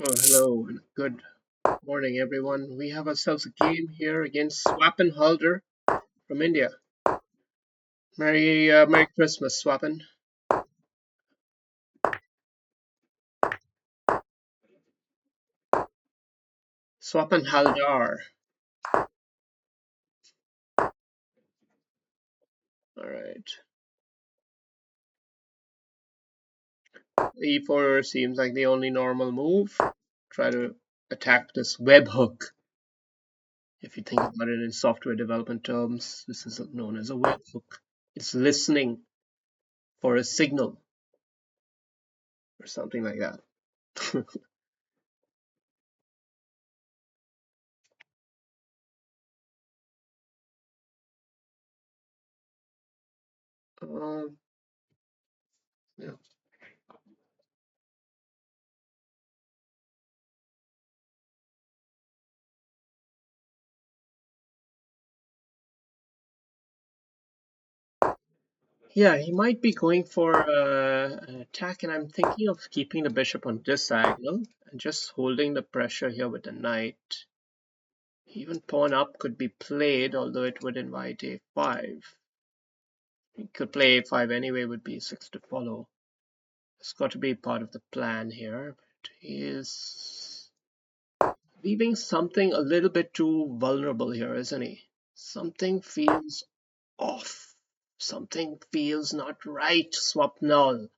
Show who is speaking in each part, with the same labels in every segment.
Speaker 1: Oh, hello and good morning, everyone. We have ourselves a game here against Swapan Halder from India. Merry Christmas, Swapan. Swapan Haldar. All right. E4 seems like the only normal move. Try to attack this webhook. If you think about it in software development terms, this is known as a webhook. It's listening for a signal or something like that. um, yeah. Yeah, he might be going for an attack, and I'm thinking of keeping the bishop on this diagonal and just holding the pressure here with the knight. Even pawn up could be played, although it would invite a5. He could play a5 anyway with b6 to follow. It's got to be part of the plan here, but he is leaving something a little bit too vulnerable here, isn't he? Something feels off. Something feels not right, Swapnal.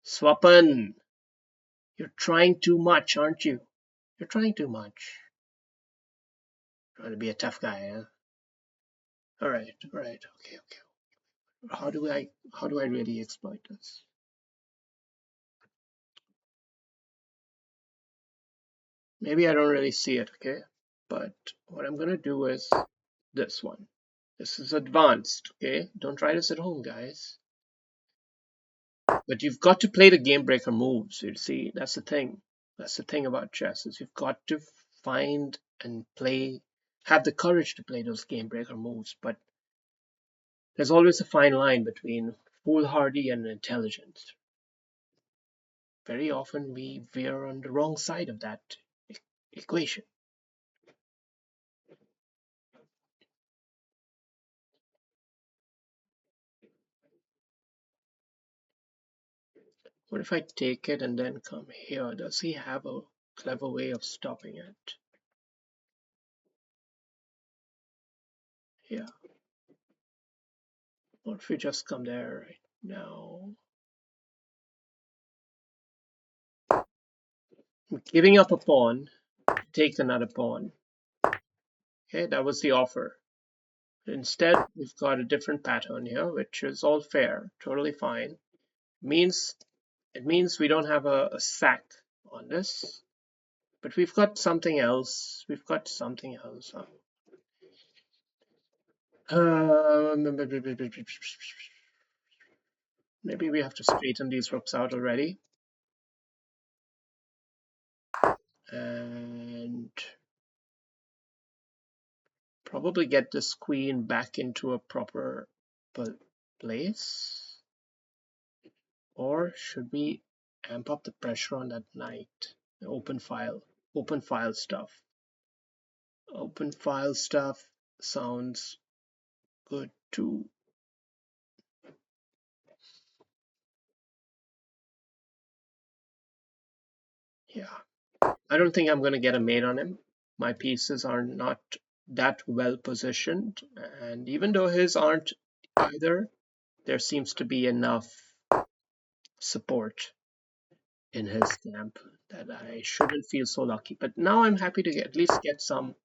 Speaker 1: Swapan, you're trying too much, aren't you? You're trying too much. Trying to be a tough guy, huh? All right, okay, okay. How do I really exploit this? Maybe I don't really see it, okay? But what I'm gonna do is this one. This is advanced, okay? Don't try this at home, guys. But you've got to play the game breaker moves. You see, that's the thing. That's the thing about chess is you've got to find and play, have the courage to play those game breaker moves. But there's always a fine line between foolhardy and intelligence. Very often we veer on the wrong side of that equation. What if I take it and then come here? Does he have a clever way of stopping it? Yeah. What if we just come there right now? I'm giving up a pawn, take another pawn. Okay, that was the offer. Instead, we've got a different pattern here, which is all fair, totally fine. Means it means we don't have a sack on this, but we've got something else. We've got something else. Maybe we have to straighten these rooks out already. And probably get this queen back into a proper place. Or should we amp up the pressure on that knight? Open file stuff. Open file stuff sounds good too. Yeah. I don't think I'm going to get a mate on him. My pieces are not that well positioned, and even though his aren't either, there seems to be enough support in his camp that I shouldn't feel so lucky. But now I'm happy to at least get some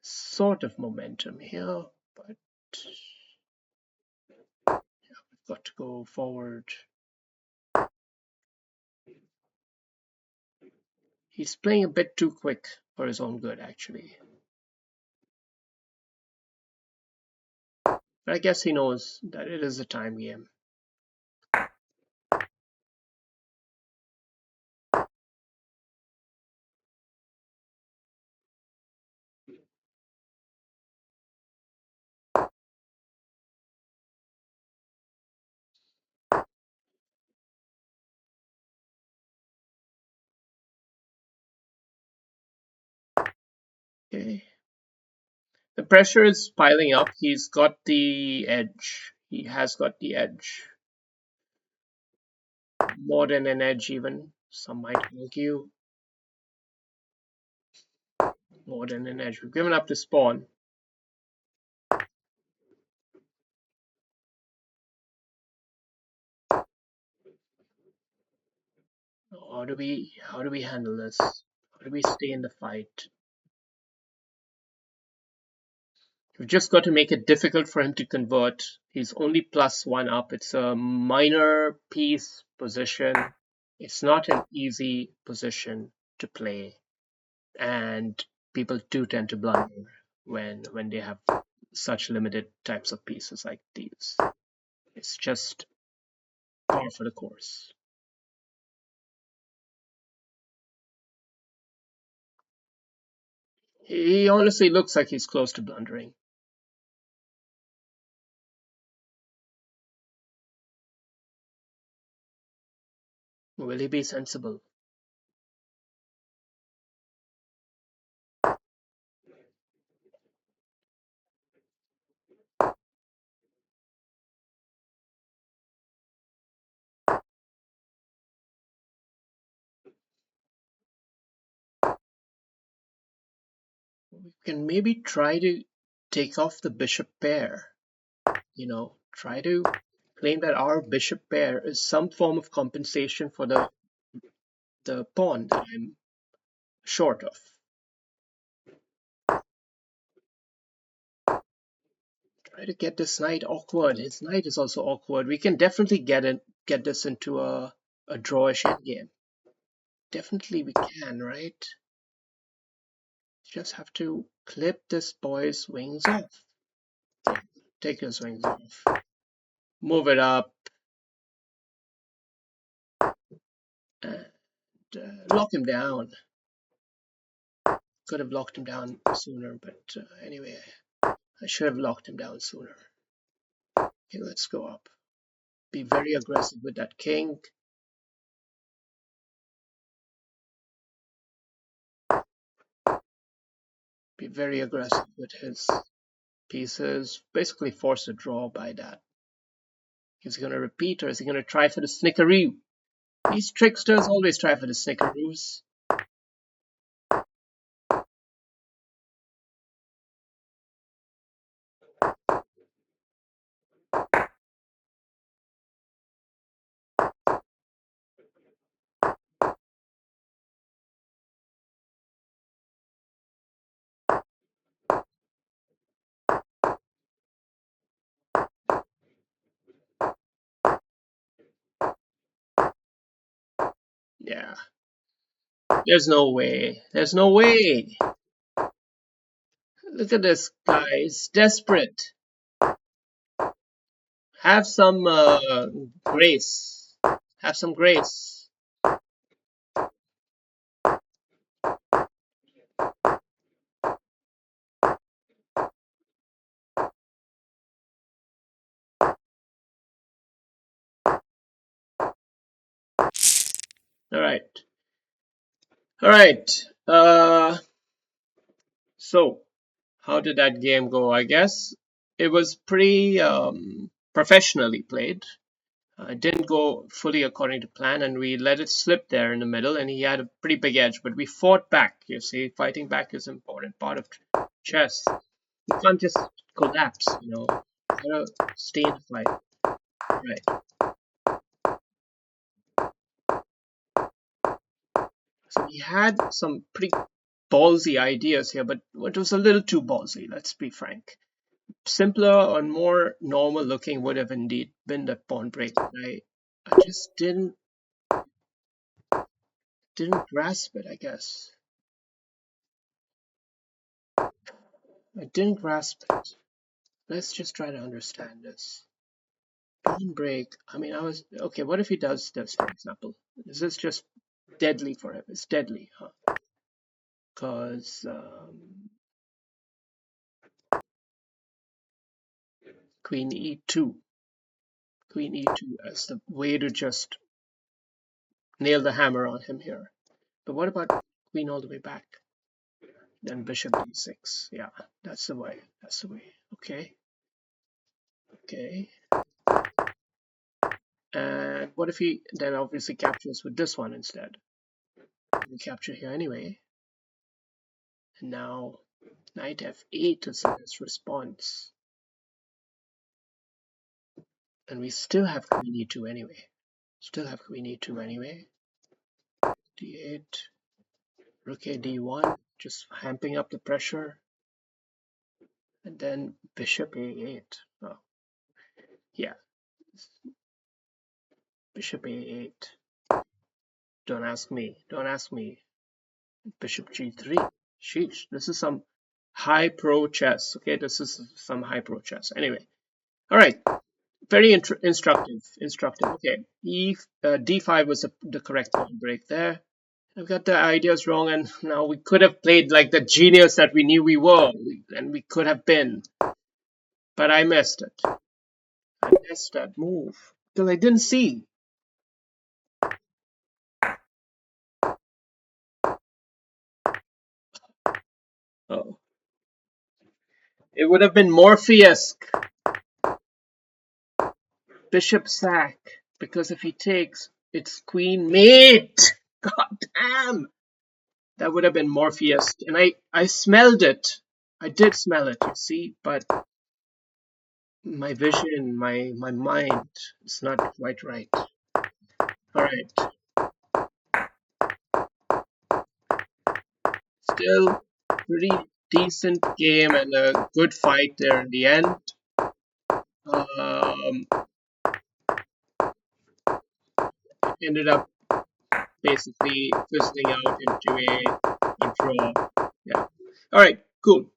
Speaker 1: sort of momentum here, but we've got to go forward. He's playing a bit too quick for his own good, actually. But I guess he knows that it is a time game. Okay. The pressure is piling up. He's got the edge. He has got the edge. More than an edge, even. Some might argue. More than an edge. We've given up the spawn. How do we handle this? How do we stay in the fight? We've just got to make it difficult for him to convert. He's only +1 up. It's a minor piece position. It's not an easy position to play, and people do tend to blunder when they have such limited types of pieces like these. It's just par for the course. He honestly looks like he's close to blundering. Will he be sensible? We can maybe try to take off the bishop pair. Try to claim that our bishop pair is some form of compensation for the pawn that I'm short of. Try to get this knight awkward. His knight is also awkward. We can definitely get this into a drawish endgame. Definitely we can, right? Just have to clip this boy's wings off. Take his wings off. Move it up. And lock him down. Could have locked him down sooner, but anyway, I should have locked him down sooner. Okay, let's go up. Be very aggressive with that king. Be very aggressive with his pieces. Basically force a draw by that. Is he going to repeat, or is he going to try for the snickeroo? These tricksters always try for the snickeroos. Yeah. There's no way. There's no way. Look at this guy. He's desperate. Have some grace. Have some grace. All right. All right. So how did that game go? I guess it was pretty professionally played. It didn't go fully according to plan, and we let it slip there in the middle, and he had a pretty big edge, but we fought back. You see, fighting back is an important part of chess. You can't just collapse, you gotta stay in the fight. Right. So we had some pretty ballsy ideas here, but it was a little too ballsy, let's be frank. Simpler and more normal looking would have indeed been the pawn break. I just didn't grasp it, I guess. I didn't grasp it. Let's just try to understand this. Pawn break. I mean, okay. What if he does this, for example? Is this just deadly for him? It's deadly, huh? Because Queen E2, Queen E2 as the way to just nail the hammer on him here. But what about Queen all the way back? Then bishop d6. Yeah, that's the way. That's the way. Okay. Okay. And what if he then obviously captures with this one instead? We capture here anyway. And now knight f8 is the best response. And we still have queen e2 anyway. Still have queen e2 anyway. d8, rook a d1, just amping up the pressure. And then bishop a8. Oh, yeah, bishop a8. Don't ask me. Don't ask me. Bishop g3. Sheesh, this is some high pro chess. Okay, this is some high pro chess. Anyway, all right, very instructive. Instructive. Okay, d5 was the correct pawn break there. I've got the ideas wrong, and now we could have played like the genius that we knew we were, and we could have been, but I missed it. I missed that move because I didn't see. Oh, it would have been Morphy-esque. Bishop sack, because if he takes, it's queen mate. God damn, that would have been Morpheus, and I smelled it. I did smell it, you see, but my vision, my mind, it's not quite right. All right, still pretty decent game and a good fight there in the end. Um, Ended up basically fizzling out into a draw. Yeah. All right, cool.